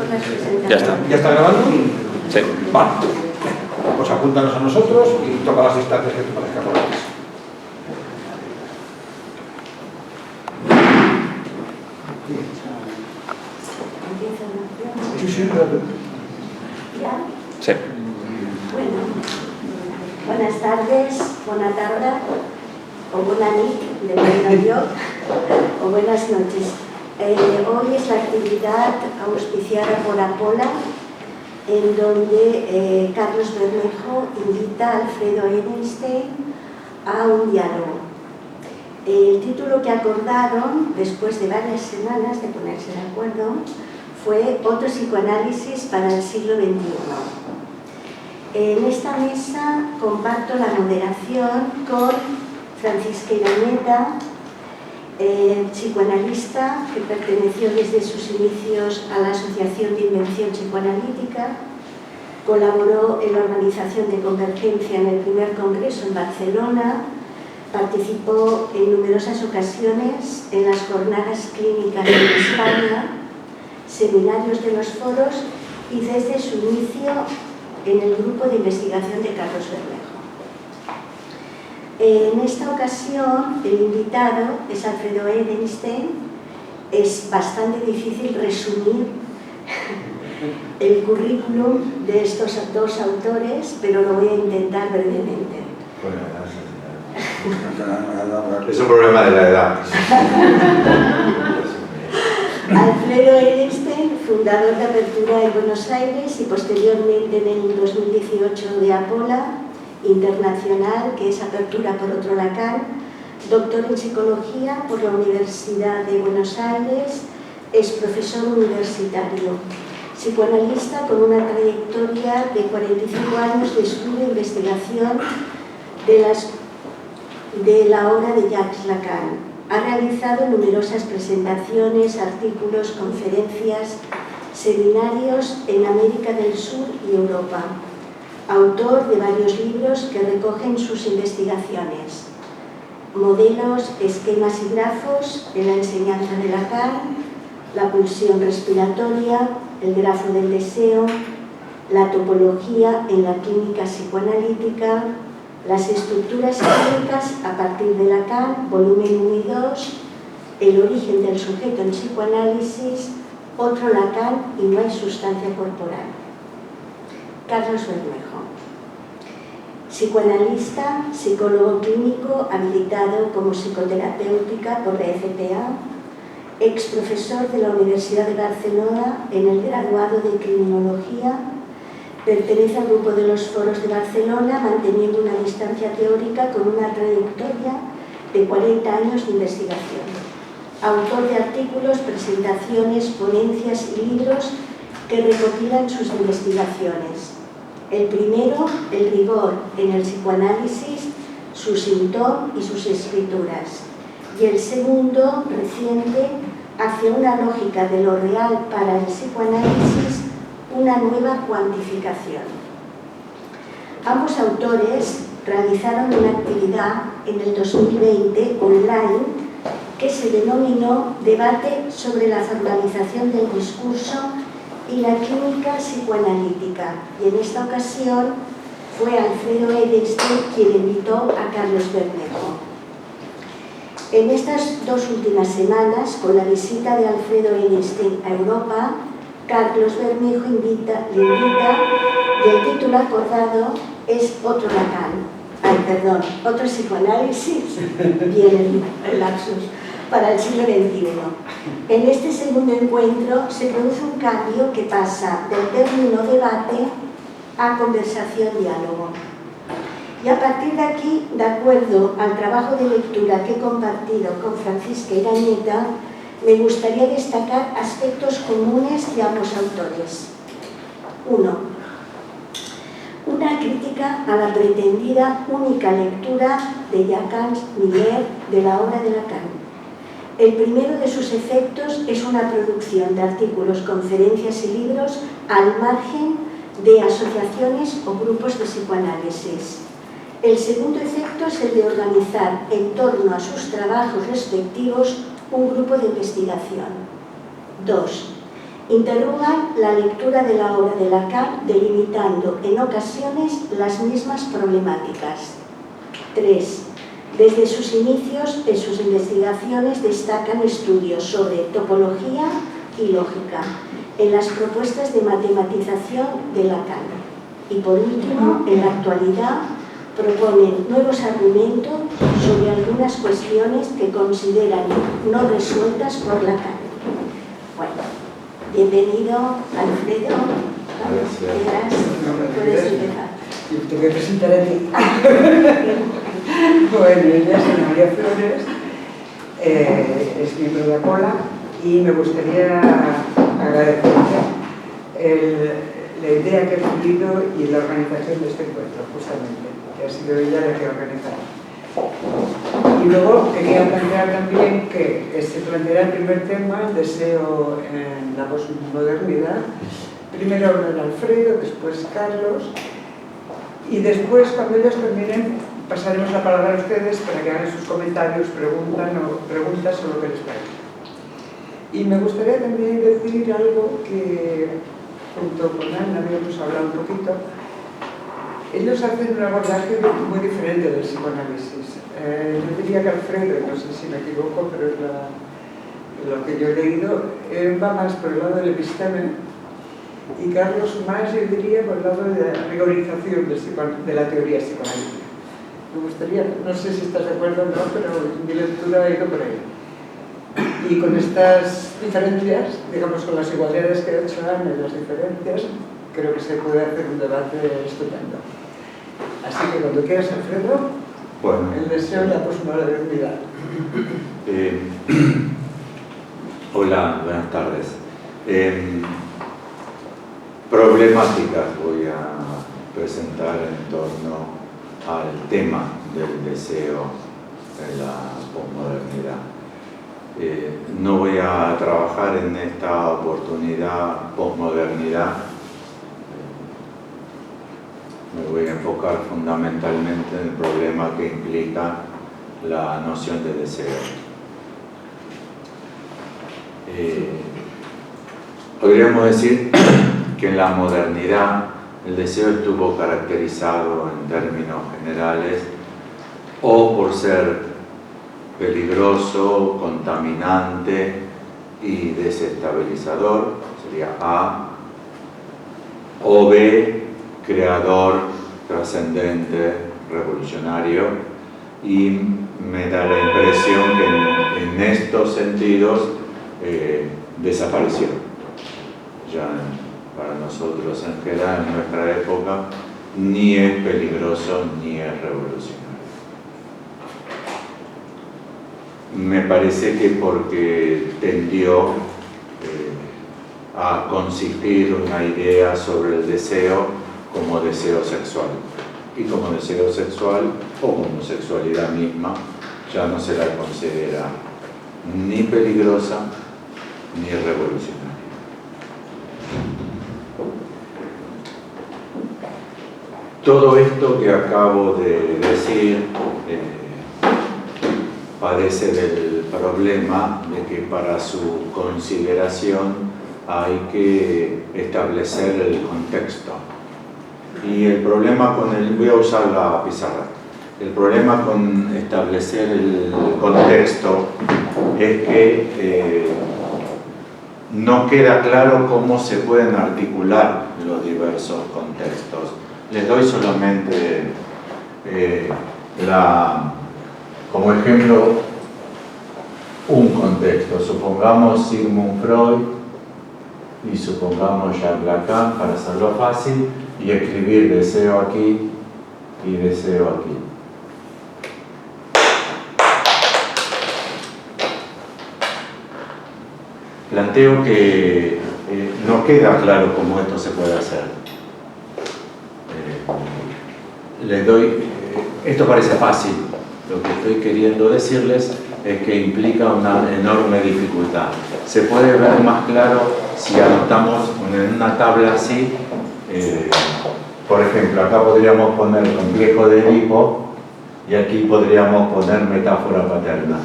por las presentaciones. Ya está. ¿Ya está grabando? Sí. Vale. Pues apúntanos a nosotros y toca las distancias que te parezcan correctas. Sí, sí, claro. ¿Ya? Sí. Bueno, buenas tardes, buena tarde, o buena nit, dependiendo yo, o buenas noches. Hoy es la actividad auspiciada por Apola, en donde Carlos Bermejo invita a Alfredo Edelstein a un diálogo. El título que acordaron, después de varias semanas de ponerse de acuerdo, fue Otro psicoanálisis para el siglo XXI. En esta mesa comparto la moderación con Francisca Irañeta, psicoanalista que perteneció desde sus inicios a la Asociación de Invención Psicoanalítica, colaboró en la organización de Convergencia en el primer congreso en Barcelona, participó en numerosas ocasiones en las jornadas clínicas en España, seminarios de los foros y desde su inicio en el grupo de investigación de Carlos Bermejo. En esta ocasión, el invitado es Alfredo Edelstein. Es bastante difícil resumir el currículum de estos dos autores, pero lo voy a intentar brevemente. Es un problema de la edad. Alfredo Edelstein, fundador de Apertura en Buenos Aires y posteriormente en el 2018 de Apola Internacional, que es Apertura por otro Lacan, doctor en Psicología por la Universidad de Buenos Aires, es profesor universitario, psicoanalista con una trayectoria de 45 años de estudio e investigación de la obra de Jacques Lacan. Ha realizado numerosas presentaciones, artículos, conferencias, seminarios en América del Sur y Europa. Autor de varios libros que recogen sus investigaciones. Modelos, esquemas y grafos en la enseñanza de Lacan, la pulsión respiratoria, el grafo del deseo, la topología en la clínica psicoanalítica, las estructuras clínicas a partir de Lacan, volumen 1 y 2, el origen del sujeto en psicoanálisis, otro Lacan y no hay sustancia corporal. Carlos Bermejo, psicoanalista, psicólogo clínico habilitado como psicoterapéutica por la FPA, ex profesor de la Universidad de Barcelona en el graduado de Criminología. Pertenece al grupo de los foros de Barcelona, manteniendo una distancia teórica con una trayectoria de 40 años de investigación. Autor de artículos, presentaciones, ponencias y libros que recopilan sus investigaciones. El primero, El rigor en el psicoanálisis, su síntoma y sus escrituras. Y el segundo, reciente, Hacia una lógica de lo real para el psicoanálisis, una nueva cuantificación. Ambos autores realizaron una actividad en el 2020 online que se denominó Debate sobre la formalización del discurso y la clínica psicoanalítica, y en esta ocasión fue Alfredo Edelstein quien invitó a Carlos Bermejo. En estas dos últimas semanas, con la visita de Alfredo Edelstein a Europa, Carlos Bermejo le invita, y el título acordado es Otro Lacan, otro psicoanálisis, bien el lapsus, para el siglo XXI. En este segundo encuentro se produce un cambio que pasa del término debate a conversación-diálogo. Y a partir de aquí, de acuerdo al trabajo de lectura que he compartido con Francisca Irañeta, me gustaría destacar aspectos comunes de ambos autores. 1. Una crítica a la pretendida única lectura de Jacques Miller de la obra de Lacan. El primero de sus efectos es una producción de artículos, conferencias y libros al margen de asociaciones o grupos de psicoanálisis. El segundo efecto es el de organizar en torno a sus trabajos respectivos un grupo de investigación. 2. Interrogan la lectura de la obra de Lacan, delimitando en ocasiones las mismas problemáticas. 3. Desde sus inicios, en sus investigaciones destacan estudios sobre topología y lógica en las propuestas de matematización de Lacan. Y por último, en la actualidad, proponen nuevos argumentos sobre algunas cuestiones que consideran no resueltas por Lacan. Bueno, bienvenido, Alfredo. Puedes empezar. Te voy a presentar a ti. Bueno, ella es Ana María Flores, es miembro de ACOLA, y me gustaría agradecerte la idea que ha tenido y la organización de este encuentro, justamente, que ha sido ella la que ha organizado. Y luego quería plantear también que se planteará el primer tema, el deseo en la posmodernidad. Primero hablará Alfredo, después Carlos, y después, cuando ellos terminen, pasaremos la palabra a ustedes para que hagan sus comentarios, preguntas o lo que les parezca. Y me gustaría también decir algo que, junto con Ana, habíamos hablado un poquito. Ellos hacen un abordaje muy diferente del psicoanálisis. Yo diría que Alfredo, no sé si me equivoco, pero es lo que yo he leído, va más por el lado del episteme, y Carlos más, yo diría, por el lado de la rigorización de la teoría psicoanalítica. Me gustaría, no sé si estás de acuerdo o no, pero mi lectura ha ido por ahí. Y con estas diferencias, digamos, con las igualdades que ha hecho Ana y las diferencias, creo que se puede hacer un debate estupendo. Así que cuando quieras, Alfredo, bueno, el deseo de la posmodernidad. Hola, buenas tardes. Problemáticas voy a presentar en torno al tema del deseo en la posmodernidad. No voy a trabajar en esta oportunidad posmodernidad. Me voy a enfocar fundamentalmente en el problema que implica la noción de deseo. Podríamos decir que en la modernidad el deseo estuvo caracterizado en términos generales o por ser peligroso, contaminante y desestabilizador, sería A, o B, creador, trascendente, revolucionario, y me da la impresión que en estos sentidos desapareció. Ya para nosotros en general, en nuestra época, ni es peligroso ni es revolucionario. Me parece que porque tendió a consistir una idea sobre el deseo como deseo sexual. Y como deseo sexual, o como sexualidad misma, ya no se la considera ni peligrosa ni revolucionaria. Todo esto que acabo de decir padece del problema de que para su consideración hay que establecer el contexto. Y el problema con voy a usar la pizarra. El problema con establecer el contexto es que no queda claro cómo se pueden articular los diversos contextos. Les doy solamente como ejemplo un contexto. Supongamos Sigmund Freud y supongamos Jacques Lacan, para hacerlo fácil, y escribir deseo aquí y deseo aquí. Planteo que no queda claro cómo esto se puede hacer. Esto parece fácil. Lo que estoy queriendo decirles es que implica una enorme dificultad. Se puede ver más claro si anotamos en una tabla así. Por ejemplo, acá podríamos poner complejo de Edipo y aquí podríamos poner metáfora paterna.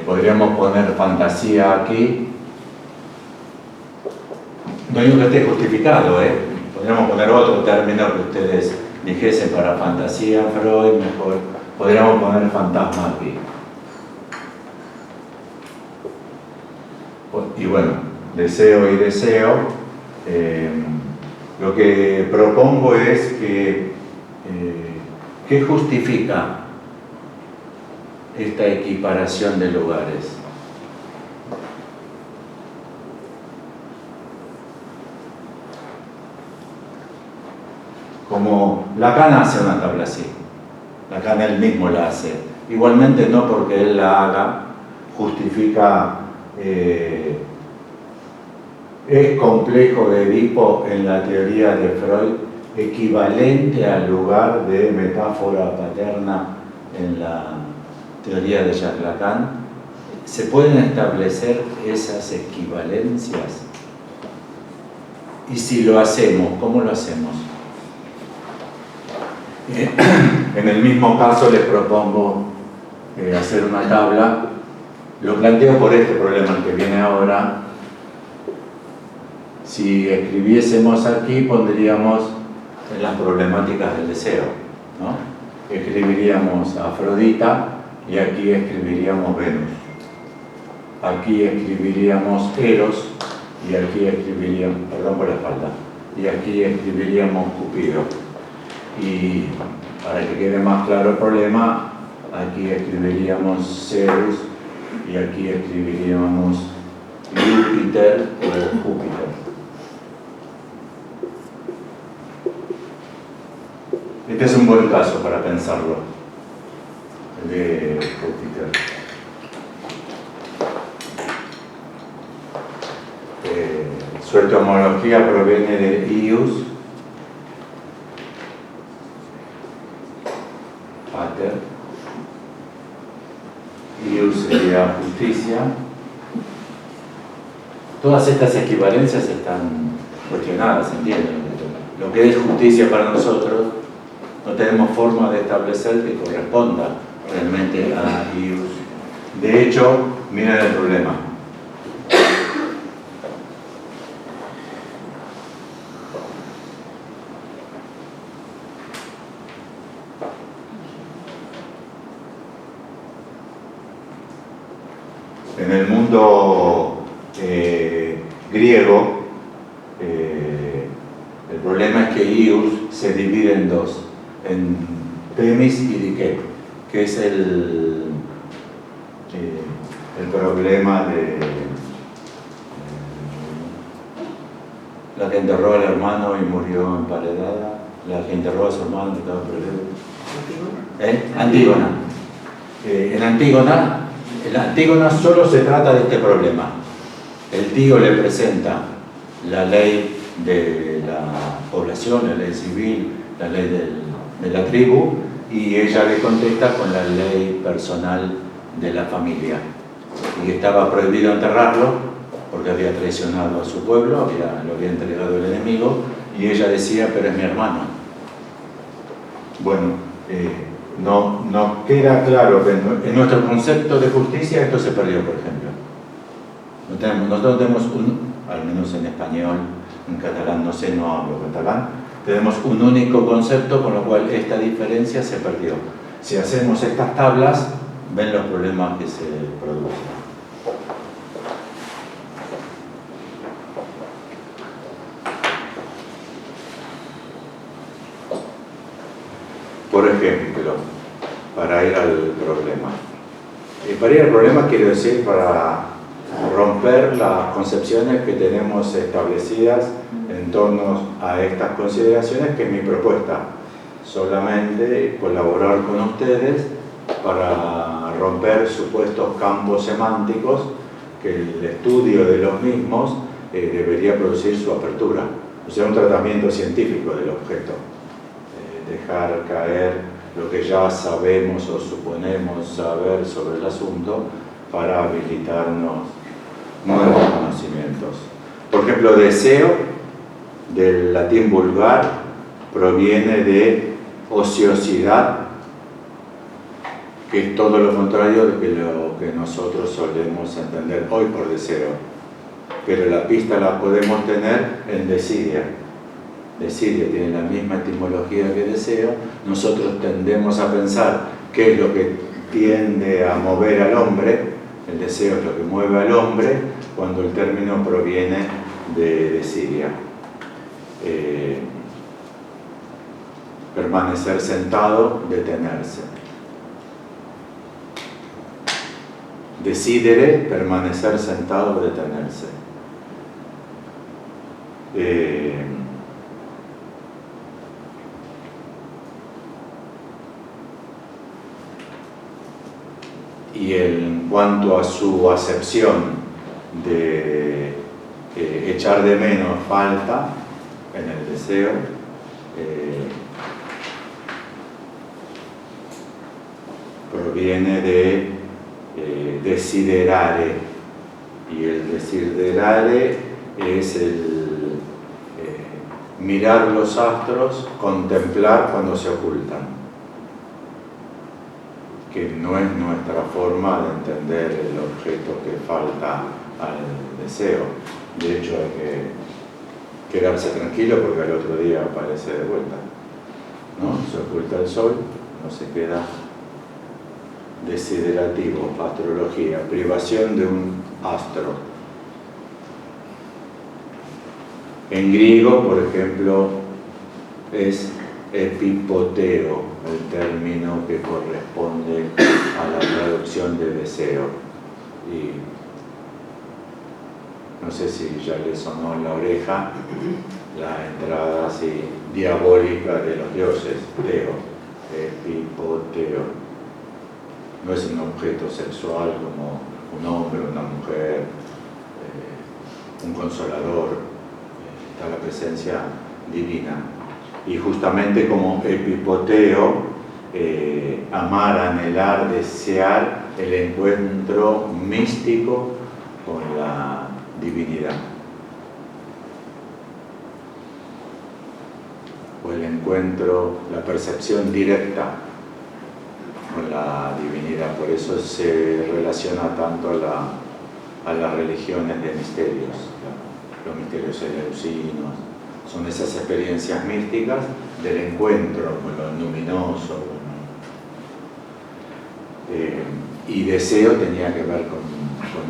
Podríamos poner fantasía aquí. No digo que esté justificado, podríamos poner otro término que ustedes dijesen para fantasía, Freud, mejor. Podríamos poner fantasma aquí. Y bueno, deseo y deseo. Lo que propongo es que ¿qué justifica esta equiparación de lugares? Como Lacan hace una tabla así, Lacan él mismo la hace. Igualmente no porque él la haga justifica es complejo de Edipo en la teoría de Freud equivalente al lugar de metáfora paterna en la teoría de Jacques Lacan. ¿Se pueden establecer esas equivalencias? Y si lo hacemos, ¿cómo lo hacemos? En el mismo caso les propongo hacer una tabla. Lo planteo por este problema que viene ahora. Si escribiésemos aquí, pondríamos en las problemáticas del deseo, ¿no? Escribiríamos Afrodita y aquí escribiríamos Venus. Aquí escribiríamos Eros y aquí escribiríamos, perdón por la espalda, y aquí escribiríamos Cupido. Y para que quede más claro el problema, aquí escribiríamos Zeus y aquí escribiríamos Júpiter o Júpiter. Este es un buen caso para pensarlo, el de Júpiter. Su etimología proviene de ius, pater. Ius sería justicia. Todas estas equivalencias están cuestionadas, ¿entienden? Lo que es justicia para nosotros no tenemos forma de establecer que corresponda realmente a ius. De hecho, miren el problema. En el mundo griego, el problema es que ius se divide en dos, en temis y dike, que es el problema de la que enterró al hermano y murió emparedada, la que enterró a su hermano y estaba perdido. Antígona. En Antígona solo se trata de este problema. El tío le presenta la ley de la población, la ley civil, la ley de la tribu, y ella le contesta con la ley personal de la familia. Y estaba prohibido enterrarlo porque había traicionado a su pueblo, lo había entregado el enemigo, y ella decía, pero es mi hermano. Bueno, no queda claro que en nuestro concepto de justicia esto se perdió, por ejemplo. Nosotros tenemos al menos en español, en catalán, no sé, no hablo catalán, tenemos un único concepto, con lo cual esta diferencia se perdió. Si hacemos estas tablas, ven los problemas que se producen. Por ejemplo, para ir al problema. Y para ir al problema quiero decir para romper las concepciones que tenemos establecidas en torno a estas consideraciones, que es mi propuesta. Solamente colaborar con ustedes para romper supuestos campos semánticos que el estudio de los mismos debería producir su apertura. O sea, un tratamiento científico del objeto. Dejar caer lo que ya sabemos o suponemos saber sobre el asunto para habilitarnos nuevos conocimientos. Por ejemplo, deseo, del latín vulgar, proviene de ociosidad, que es todo lo contrario de lo que nosotros solemos entender hoy por deseo. Pero la pista la podemos tener en desidia. Desidia tiene la misma etimología que deseo. Nosotros tendemos a pensar qué es lo que tiende a mover al hombre. El deseo es lo que mueve al hombre, cuando el término proviene de desidia. Permanecer sentado, detenerse. Decidere, permanecer sentado, detenerse. Y en cuanto a su acepción de echar de menos falta en el deseo, proviene de desiderare, y el desiderare es el mirar los astros, contemplar cuando se ocultan, que no es nuestra forma de entender el objeto que falta al deseo. De hecho, hay que quedarse tranquilo porque al otro día aparece de vuelta, ¿no? Se oculta el sol, no se queda. Desiderativo, astrología, privación de un astro. En griego, por ejemplo, es epipoteo, el término que corresponde a la traducción de deseo. Y no sé si ya le sonó en la oreja la entrada así diabólica de los dioses, teo, epipoteo. No es un objeto sexual como un hombre, una mujer, un consolador. Está la presencia divina. Y justamente como epipoteo, amar, anhelar, desear el encuentro místico con la divinidad. O el encuentro, la percepción directa con la divinidad. Por eso se relaciona tanto a las religiones de misterios, los misterios eleusinos. Son esas experiencias místicas del encuentro con lo luminoso. Y deseo tenía que ver con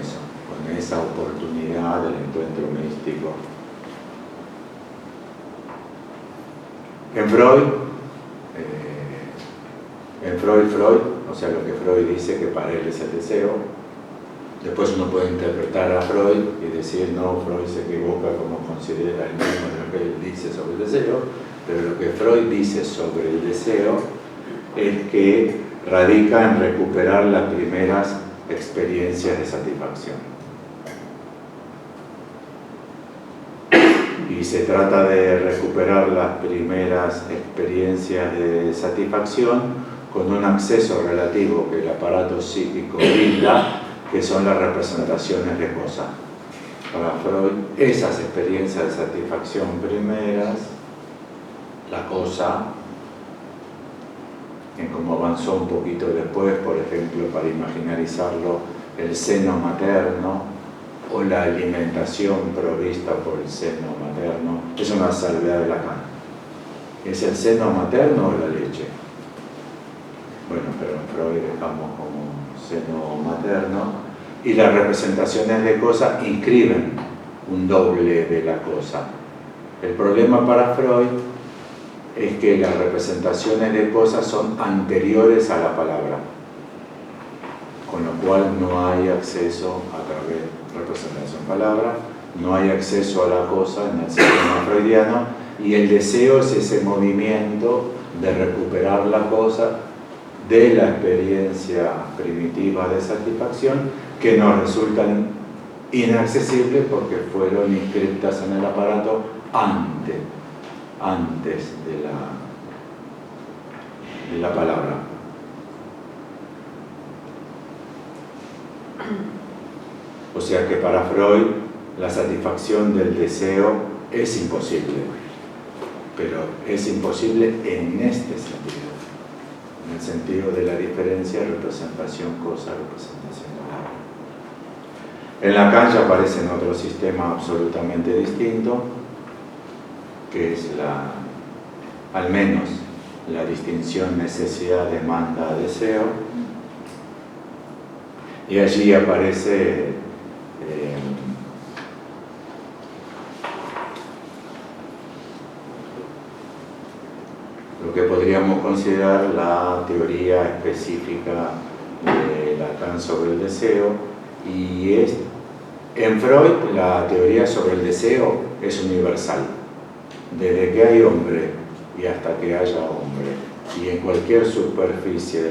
eso, con esa oportunidad del encuentro místico. En Freud, o sea, lo que Freud dice que para él es el deseo. Después uno puede interpretar a Freud y decir, no, Freud se equivoca como considera el mismo de lo que él dice sobre el deseo, pero lo que Freud dice sobre el deseo es que radica en recuperar las primeras experiencias de satisfacción. Y se trata de recuperar las primeras experiencias de satisfacción con un acceso relativo que el aparato psíquico brinda, que son las representaciones de cosas. Para Freud, esas experiencias de satisfacción primeras, la cosa, en cómo avanzó un poquito después, por ejemplo, para imaginarizarlo, el seno materno o la alimentación provista por el seno materno, es una salvedad de Lacan. ¿Es el seno materno o la leche? Bueno, pero en Freud dejamos como seno materno, y las representaciones de cosas inscriben un doble de la cosa. El problema para Freud es que las representaciones de cosas son anteriores a la palabra, con lo cual no hay acceso a través de representación-palabra, no hay acceso a la cosa en el sistema freudiano, y el deseo es ese movimiento de recuperar la cosa de la experiencia primitiva de satisfacción, que nos resultan inaccesibles porque fueron inscritas en el aparato antes de la palabra. O sea que para Freud la satisfacción del deseo es imposible, pero es imposible en este sentido. en el sentido de la diferencia, representación cosa, representación oral. En Lacan ya aparece en otro sistema absolutamente distinto, que es al menos la distinción necesidad, demanda, deseo, y allí aparece lo que podríamos considerar la teoría específica de Lacan sobre el deseo, y en Freud la teoría sobre el deseo es universal, desde que hay hombre y hasta que haya hombre, y en cualquier superficie